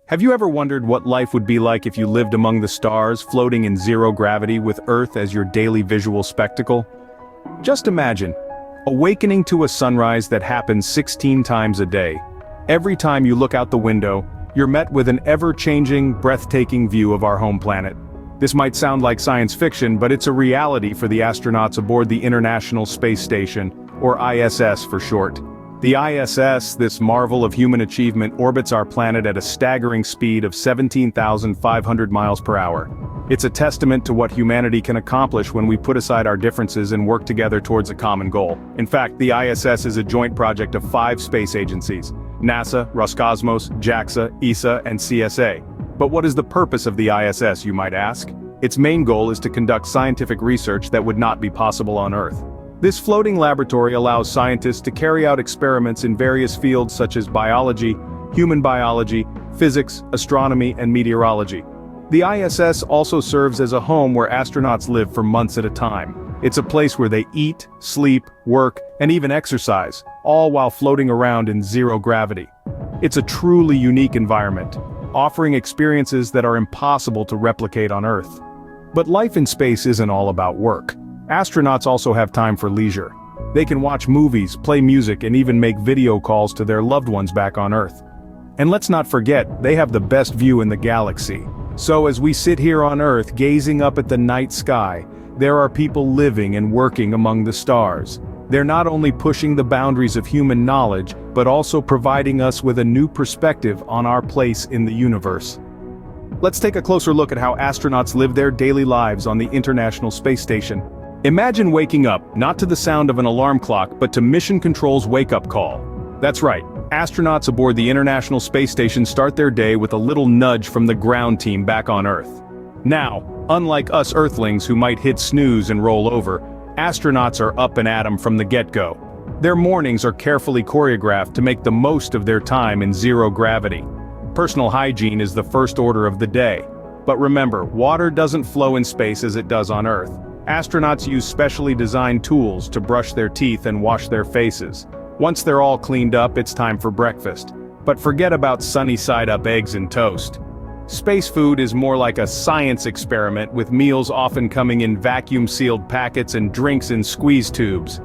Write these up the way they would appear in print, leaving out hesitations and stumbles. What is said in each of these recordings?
Have you ever wondered what life would be like if you lived among the stars, floating in zero gravity with Earth as your daily visual spectacle? Just imagine, awakening to a sunrise that happens 16 times a day. Every time you look out the window, you're met with an ever-changing, breathtaking view of our home planet. This might sound like science fiction, but it's a reality for the astronauts aboard the International Space Station, or ISS for short. The ISS, this marvel of human achievement, orbits our planet at a staggering speed of 17,500 miles per hour. It's a testament to what humanity can accomplish when we put aside our differences and work together towards a common goal. In fact, the ISS is a joint project of 5 space agencies: NASA, Roscosmos, JAXA, ESA, and CSA. But what is the purpose of the ISS, you might ask? Its main goal is to conduct scientific research that would not be possible on Earth. This floating laboratory allows scientists to carry out experiments in various fields such as biology, human biology, physics, astronomy, and meteorology. The ISS also serves as a home where astronauts live for months at a time. It's a place where they eat, sleep, work, and even exercise, all while floating around in zero gravity. It's a truly unique environment, offering experiences that are impossible to replicate on Earth. But life in space isn't all about work. Astronauts also have time for leisure. They can watch movies, play music, and even make video calls to their loved ones back on Earth. And let's not forget, they have the best view in the galaxy. So as we sit here on Earth gazing up at the night sky, there are people living and working among the stars. They're not only pushing the boundaries of human knowledge, but also providing us with a new perspective on our place in the universe. Let's take a closer look at how astronauts live their daily lives on the International Space Station. Imagine waking up, not to the sound of an alarm clock, but to Mission Control's wake-up call. That's right, astronauts aboard the International Space Station start their day with a little nudge from the ground team back on Earth. Now, unlike us Earthlings who might hit snooze and roll over, astronauts are up and at 'em from the get-go. Their mornings are carefully choreographed to make the most of their time in zero gravity. Personal hygiene is the first order of the day. But remember, water doesn't flow in space as it does on Earth. Astronauts use specially designed tools to brush their teeth and wash their faces. Once they're all cleaned up, it's time for breakfast. But forget about sunny-side-up eggs and toast. Space food is more like a science experiment, with meals often coming in vacuum-sealed packets and drinks in squeeze tubes.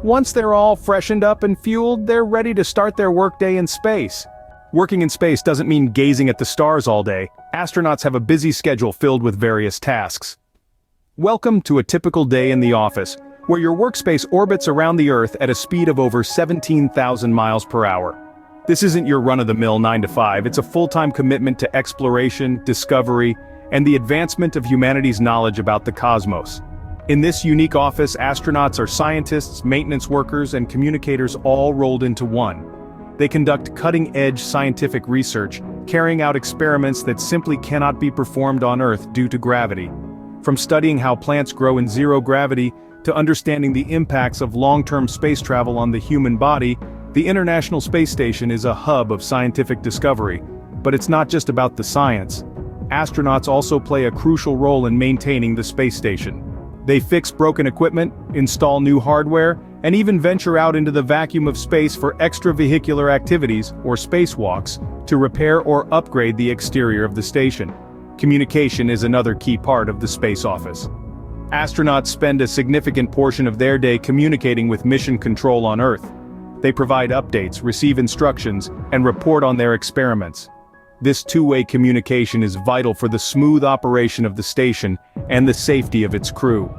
Once they're all freshened up and fueled, they're ready to start their workday in space. Working in space doesn't mean gazing at the stars all day. Astronauts have a busy schedule filled with various tasks. Welcome to a typical day in the office, where your workspace orbits around the Earth at a speed of over 17,000 miles per hour. This isn't your run-of-the-mill 9 to 5, it's a full-time commitment to exploration, discovery, and the advancement of humanity's knowledge about the cosmos. In this unique office, astronauts are scientists, maintenance workers, and communicators all rolled into one. They conduct cutting-edge scientific research, carrying out experiments that simply cannot be performed on Earth due to gravity. From studying how plants grow in zero gravity, to understanding the impacts of long-term space travel on the human body, the International Space Station is a hub of scientific discovery. But it's not just about the science. Astronauts also play a crucial role in maintaining the space station. They fix broken equipment, install new hardware, and even venture out into the vacuum of space for extravehicular activities, or spacewalks, to repair or upgrade the exterior of the station. Communication is another key part of the space office. Astronauts spend a significant portion of their day communicating with Mission Control on Earth. They provide updates, receive instructions, and report on their experiments. This two-way communication is vital for the smooth operation of the station and the safety of its crew.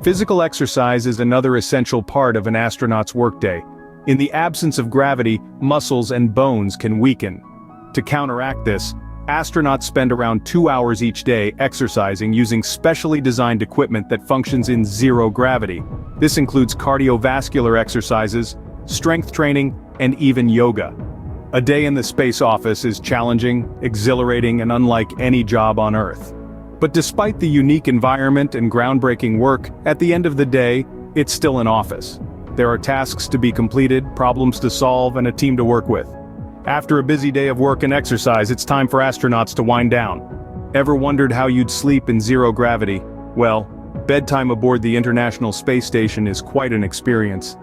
Physical exercise is another essential part of an astronaut's workday. In the absence of gravity, muscles and bones can weaken. To counteract this, astronauts spend around 2 hours each day exercising using specially designed equipment that functions in zero gravity. This includes cardiovascular exercises, strength training, and even yoga. A day in the space office is challenging, exhilarating, and unlike any job on Earth. But despite the unique environment and groundbreaking work, at the end of the day, it's still an office. There are tasks to be completed, problems to solve, and a team to work with. After a busy day of work and exercise, it's time for astronauts to wind down. Ever wondered how you'd sleep in zero gravity? Well, bedtime aboard the International Space Station is quite an experience.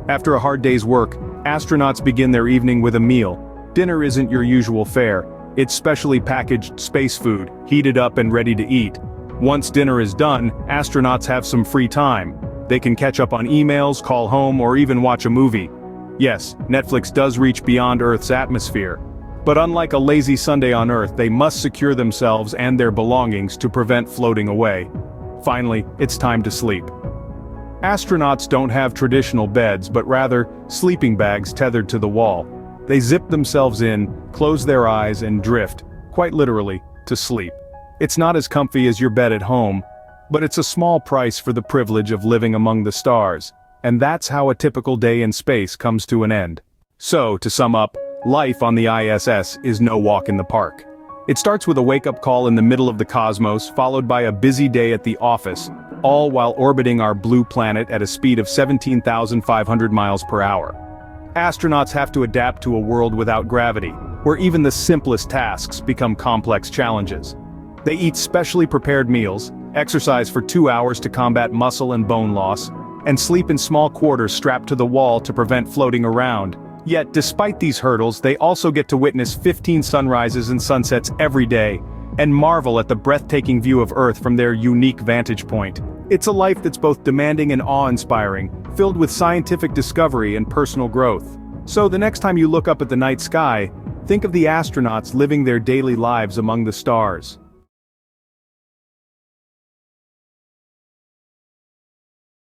After a hard day's work, astronauts begin their evening with a meal. Dinner isn't your usual fare. It's specially packaged space food, heated up and ready to eat. Once dinner is done, astronauts have some free time. They can catch up on emails, call home, or even watch a movie. Yes, Netflix does reach beyond Earth's atmosphere. But unlike a lazy Sunday on Earth, they must secure themselves and their belongings to prevent floating away. Finally, it's time to sleep. Astronauts don't have traditional beds but rather sleeping bags tethered to the wall. They zip themselves in, close their eyes and drift, quite literally, to sleep. It's not as comfy as your bed at home, but it's a small price for the privilege of living among the stars. And that's how a typical day in space comes to an end. So, to sum up, life on the ISS is no walk in the park. It starts with a wake-up call in the middle of the cosmos, followed by a busy day at the office, all while orbiting our blue planet at a speed of 17,500 miles per hour. Astronauts have to adapt to a world without gravity, where even the simplest tasks become complex challenges. They eat specially prepared meals, exercise for 2 hours to combat muscle and bone loss, and sleep in small quarters strapped to the wall to prevent floating around. Yet, despite these hurdles, they also get to witness 15 sunrises and sunsets every day, and marvel at the breathtaking view of Earth from their unique vantage point. It's a life that's both demanding and awe-inspiring, filled with scientific discovery and personal growth. So the next time you look up at the night sky, think of the astronauts living their daily lives among the stars.